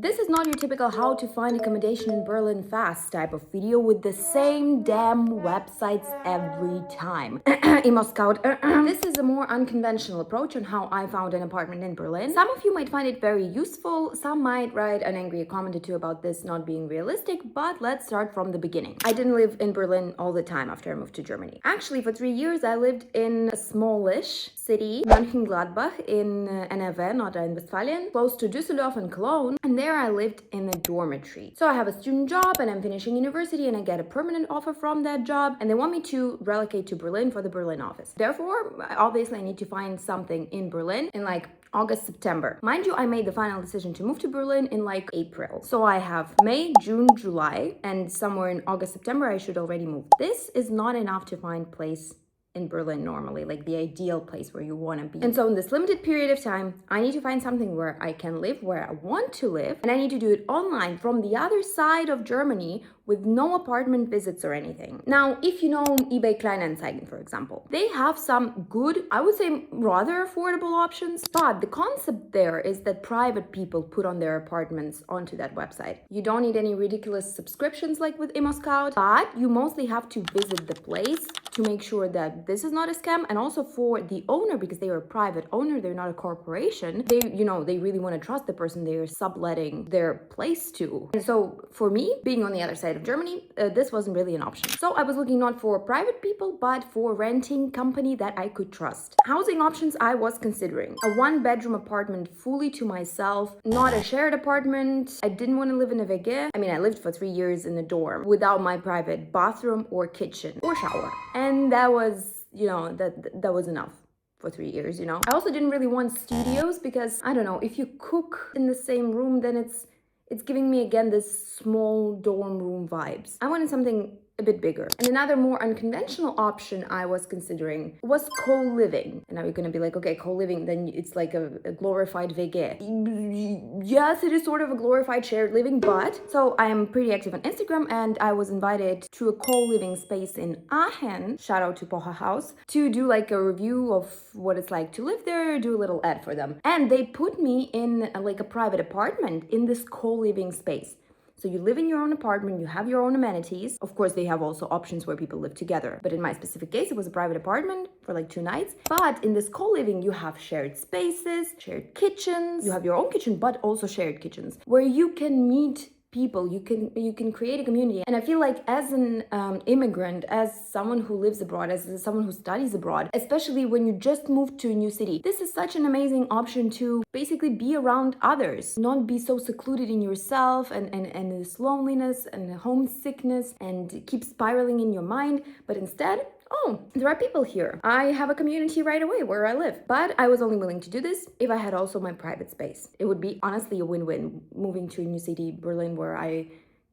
This is not your typical how to find accommodation in Berlin fast type of video with the same damn websites every time. Emo Scout. This is a more unconventional approach on how I found an apartment in Berlin. Some of you might find it very useful, some might write an angry comment or two about this not being realistic, but let's start from the beginning. I didn't live in Berlin all the time after I moved to Germany. Actually, for 3 years I lived in a smallish city, Mönchengladbach in NRW, North Rhine-Westphalia, close to Düsseldorf and Cologne, and there I lived in a dormitory. So I have a student job and I'm finishing university and I get a permanent offer from that job and they want me to relocate to Berlin for the Berlin office. Therefore, obviously I need to find something in Berlin in like August, September. Mind you, I made the final decision to move to Berlin in like April. So I have May, June, July, and somewhere in August, September, I should already move. This is not enough to find place in Berlin normally, like the ideal place where you want to be. And so in this limited period of time, I need to find something where I can live, where I want to live, and I need to do it online from the other side of Germany with no apartment visits or anything. Now, if you know eBay Kleinanzeigen, for example, they have some good, I would say rather affordable options, but the concept there is that private people put on their apartments onto that website. You don't need any ridiculous subscriptions like with ImmoScout, but you mostly have to visit the place to make sure that this is not a scam, and also for the owner, because they are a private owner, they're not a corporation, they really want to trust the person they are subletting their place to. And so for me, being on the other side of Germany, this wasn't really an option. So I was looking not for private people, but for renting company that I could trust. Housing options I was considering: a 1-bedroom apartment fully to myself, not a shared apartment. I didn't want to live in a WG. I mean, I lived for 3 years in a dorm without my private bathroom or kitchen or shower. And that was, that was enough for 3 years, I also didn't really want studios because, I don't know, if you cook in the same room, then it's giving me again this small dorm room vibes. I wanted something a bit bigger. And another more unconventional option I was considering was co-living. And now you're gonna be like, okay, co-living, then it's like a glorified WG. Yes, it is sort of a glorified shared living, but so I am pretty active on Instagram and I was invited to a co-living space in Aachen, shout out to Poha House, to do like a review of what it's like to live there, do a little ad for them. And they put me in like a private apartment in this co-living space. So you live in your own apartment, you have your own amenities. Of course, they have also options where people live together. But in my specific case, it was a private apartment for like 2 nights. But in this co-living, you have shared spaces, shared kitchens. You have your own kitchen, but also shared kitchens where you can meet people, you can create a community. And I feel like as an immigrant, as someone who lives abroad, as someone who studies abroad, especially when you just moved to a new city, this is such an amazing option to basically be around others, not be so secluded in yourself and this loneliness and homesickness and keep spiraling in your mind, but instead, oh, there are people here. I have a community right away where I live. But I was only willing to do this if I had also my private space. It would be honestly a win-win moving to a new city, Berlin, where I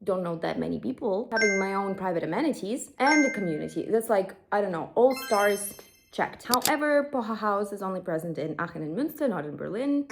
don't know that many people, having my own private amenities and a community. That's like, I don't know, all stars checked. However, Poha House is only present in Aachen and Münster, not in Berlin.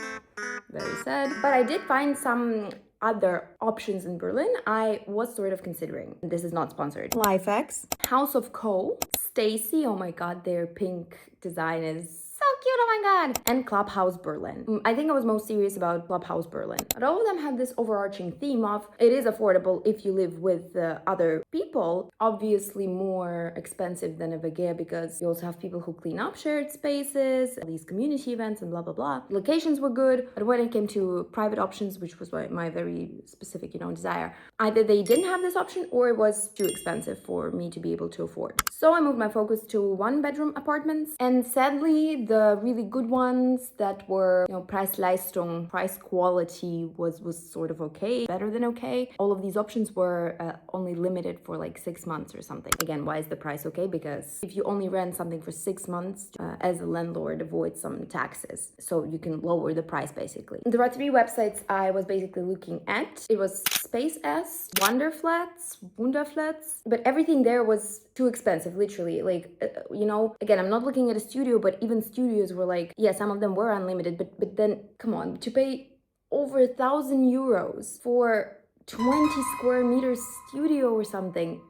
Very sad. But I did find some other options in Berlin I was sort of considering. This is not sponsored. Lifehacks. House of Co. Stacy, oh my god, their pink design is so cute, oh my god. And Clubhouse Berlin. I think I was most serious about Clubhouse Berlin. But all of them have this overarching theme of it is affordable if you live with other people. Obviously more expensive than a WG because you also have people who clean up shared spaces, these community events and blah blah blah. Locations were good, but when it came to private options, which was my very specific, desire, either they didn't have this option or it was too expensive for me to be able to afford. So I moved my focus to 1-bedroom apartments, and sadly the really good ones that were, Preis-Leistung, price quality was sort of okay, better than okay. All of these options were only limited for like 6 months or something. Again, why is the price okay? Because if you only rent something for 6 months, as a landlord, avoid some taxes. So you can lower the price basically. There are 3 websites I was basically looking at. It was Space S, Wunderflats, but everything there was too expensive, literally. Like, again, I'm not looking at a studio, but even studios were like, yeah, some of them were unlimited, but then, come on, to pay over 1,000 euros for 20 square meters studio or something,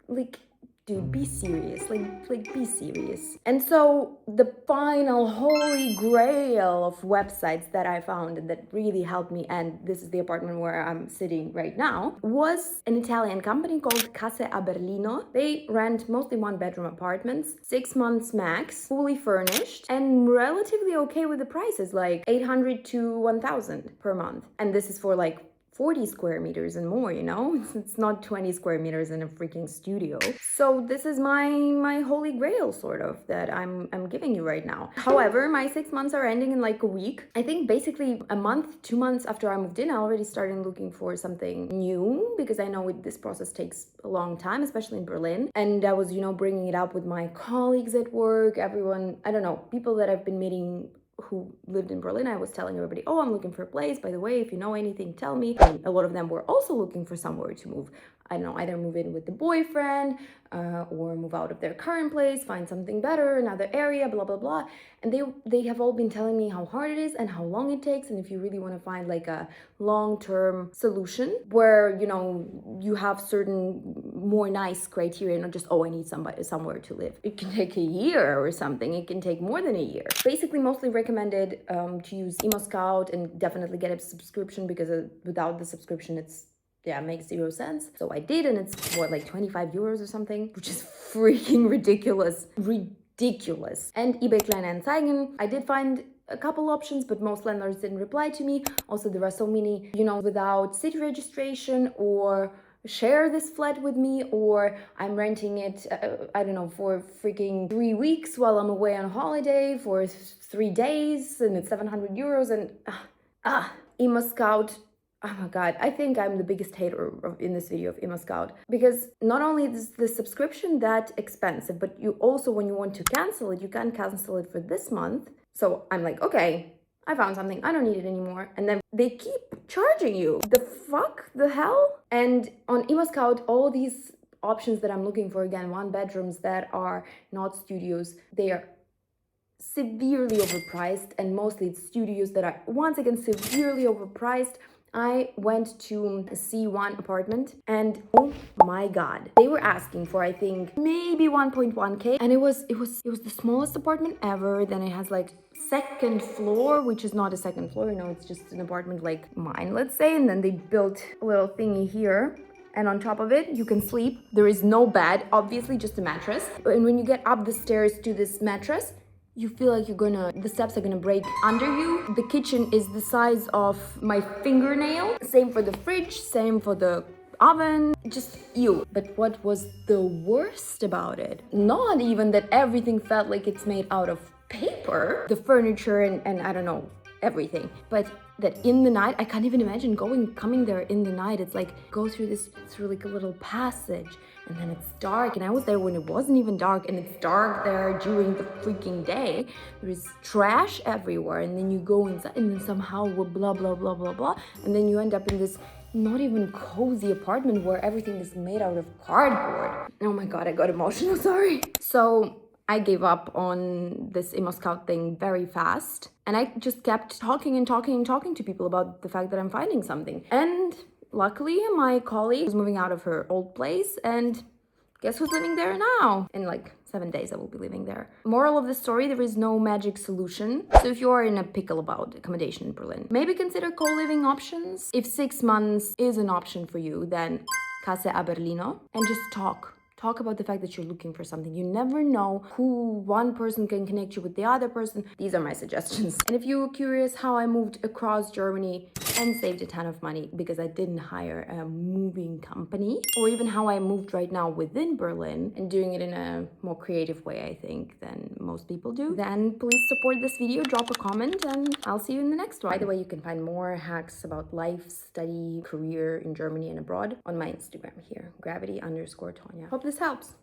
like, dude, be serious. Like be serious. And so the final holy grail of websites that I found and that really helped me, and this is the apartment where I'm sitting right now, was an Italian company called Case a Berlino. They rent mostly one-bedroom apartments, 6 months max, fully furnished, and relatively okay with the prices, like 800 to 1,000 per month. And this is for like 40 square meters and more, you know? It's not 20 square meters in a freaking studio. So this is my holy grail, sort of, that I'm giving you right now. However, my 6 months are ending in like a week. I think basically a month, 2 months after I moved in, I already started looking for something new, because I know this process takes a long time, especially in Berlin. And I was, you know, bringing it up with my colleagues at work, everyone, I don't know, people that I've been meeting who lived in Berlin. I was telling everybody, oh, I'm looking for a place. By the way, if you know anything, tell me. And a lot of them were also looking for somewhere to move. I don't know, either move in with the boyfriend or move out of their current place, find something better, another area, blah, blah, blah. And they have all been telling me how hard it is and how long it takes. And if you really want to find like a long-term solution where, you know, you have certain more nice criteria, not just, oh, I need somewhere to live. It can take a year or something. It can take more than a year. Basically, mostly recommended to use ImmoScout and definitely get a subscription, because without the subscription, makes zero sense. So I did, and it's what, like 25 euros or something, which is freaking ridiculous. Ridiculous. And eBay Kleinanzeigen, I did find a couple options, but most landlords didn't reply to me. Also, there are so many, you know, without city registration, or share this flat with me, or I'm renting it, I don't know, for freaking 3 weeks while I'm away on holiday for 3 days, and it's 700 euros, and ImmoScout. Oh my God, I think I'm the biggest hater in this video of ImmoScout, because not only is the subscription that expensive, but you also, when you want to cancel it, you can cancel it for this month. So I'm like, okay, I found something, I don't need it anymore. And then they keep charging you. The fuck, the hell? And on ImmoScout, all these options that I'm looking for, again, one bedrooms that are not studios, they are severely overpriced, and mostly it's studios that are, once again, severely overpriced. I went to see one apartment, and oh my God, they were asking for, I think, maybe 1.1k, and it was the smallest apartment ever. Then it has like second floor, which is not a second floor, you know, it's just an apartment like mine, let's say. And then they built a little thingy here, and on top of it you can sleep. There is no bed, obviously, just a mattress. And when you get up the stairs to this mattress, you feel like the steps are gonna break under you. The kitchen is the size of my fingernail. Same for the fridge, same for the oven, just you. But what was the worst about it? Not even that everything felt like it's made out of paper, the furniture and I don't know, everything, but that in the night, I can't even imagine coming there in the night. It's like, go through like a little passage, and then it's dark. And I was there when it wasn't even dark, and it's dark there during the freaking day. There is trash everywhere, and then you go inside, and then somehow blah, blah, blah, blah, blah. And then you end up in this not even cozy apartment where everything is made out of cardboard. Oh my God, I got emotional, sorry. So I gave up on this ImmoScout thing very fast. And I just kept talking to people about the fact that I'm finding something. And luckily, my colleague was moving out of her old place, and guess who's living there now? In like 7 days, I will be living there. Moral of the story, there is no magic solution. So if you are in a pickle about accommodation in Berlin, maybe consider co-living options. If 6 months is an option for you, then Case a Berlino, and just talk about the fact that you're looking for something. You never know who one person can connect you with the other person. These are my suggestions. And if you're curious how I moved across Germany and saved a ton of money because I didn't hire a moving company, or even how I moved right now within Berlin and doing it in a more creative way, I think, than most people do, then please support this video, drop a comment, and I'll see you in the next one. By the way, you can find more hacks about life, study, career in Germany and abroad on my Instagram here, gravity_Tonya. Hope this helps.